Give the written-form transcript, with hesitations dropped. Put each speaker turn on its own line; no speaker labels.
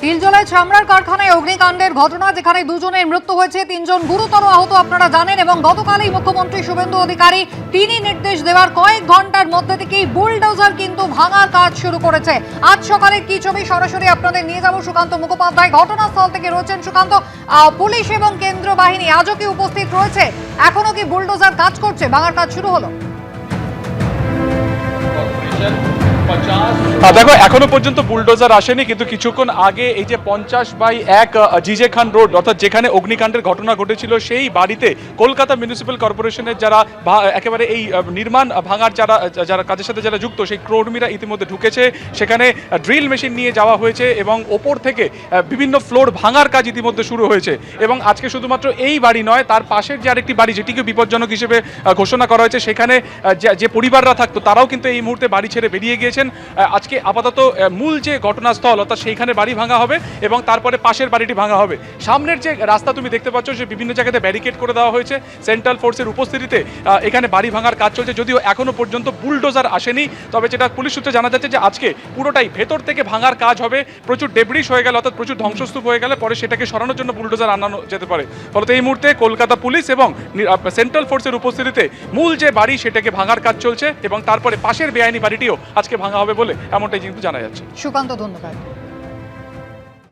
তিলজলায় চামড়ার কারখানায় অগ্নিকাণ্ডের ঘটনা, যেখানে দুজনের মৃত্যু হয়েছে, 3 জন গুরুতর আহত আপনারা জানেন। এবং গতকালই মুখ্যমন্ত্রী শুভেন্দু অধিকারী তিনি নির্দেশ দেওয়ার কয়েক ঘন্টার মধ্যে থেকেই বুলডোজার কিন্তু ভাঙার কাজ শুরু করেছে। আজ সকালের কি ছবি সরাসরি আপনাদের নিয়ে যাব। সুকান্ত মুখোপাধ্যায় ঘটনাস্থল থেকে রয়েছেন। সুকান্ত, পুলিশ এবং কেন্দ্র বাহিনী আজও কি উপস্থিত রয়েছে? এখনো কি বুলডোজার কাজ করছে? ভাঙার কাজ শুরু হলো?
দেখো, এখনো পর্যন্ত বুলডোজার আসেনি, কিন্তু কিছুক্ষণ আগে এই যে 50/1 জিজে খান রোড, অর্থাৎ যেখানে অগ্নিকাণ্ডের ঘটনা ঘটেছিল, সেই বাড়িতে কলকাতা মিউনিসিপ্যাল কর্পোরেশনের যারা একেবারে এই নির্মাণ ভাঙার যারা কাজের সাথে যারা যুক্ত, সেই কর্মীরা ইতিমধ্যে ঢুকেছে। সেখানে ড্রিল মেশিন নিয়ে যাওয়া হয়েছে এবং ওপর থেকে বিভিন্ন ফ্লোর ভাঙার কাজ ইতিমধ্যে শুরু হয়েছে। এবং আজকে শুধুমাত্র এই বাড়ি নয়, তার পাশের যে আরেকটি বাড়ি, যেটিকে বিপজ্জনক হিসেবে ঘোষণা করা হয়েছে, সেখানে যে পরিবাররা থাকতো তারাও কিন্তু এই মুহূর্তে বাড়ি ছেড়ে বেরিয়ে গিয়েছেন। আজকে আপাতত মূল যে ঘটনাস্থল, অর্থাৎ সেইখানে বাড়ি ভাঙা হবে এবং তারপরে পাশের বাড়িটি ভাঙা হবে। সামনের যে রাস্তা তুমি দেখতে পাচ্ছ, যে বিভিন্ন জায়গাতে ব্যারিকেড করে দেওয়া হয়েছে সেন্ট্রাল ফোর্সের উপস্থিতিতে। এখানে বাড়ি ভাঙার কাজ চলছে, যদিও এখনো পর্যন্ত বুলডোজার আসেনি। তবে যেটা পুলিশ সূত্রে জানা যাচ্ছে যে আজকে পুরোটাই ভেতর থেকে ভাঙার কাজ হবে। প্রচুর ডেব্রিশ হয়ে গেলে, অর্থাৎ প্রচুর ধ্বংসস্তূপ হয়ে গেলে পরে সেটাকে সরানোর জন্য বুলডোজার আনানো যেতে পারে। ফলত এই মুহূর্তে কলকাতা পুলিশ এবং সেন্ট্রাল ফোর্সের উপস্থিতিতে মূল যে বাড়ি সেটাকে ভাঙার কাজ চলছে এবং তারপরে পাশের বেআইনি বাড়িটিও আজকে ভাঙা হবে বলে এমনটাই কিন্তু জানা যাচ্ছে।
সুকান্ত, ধন্যবাদ।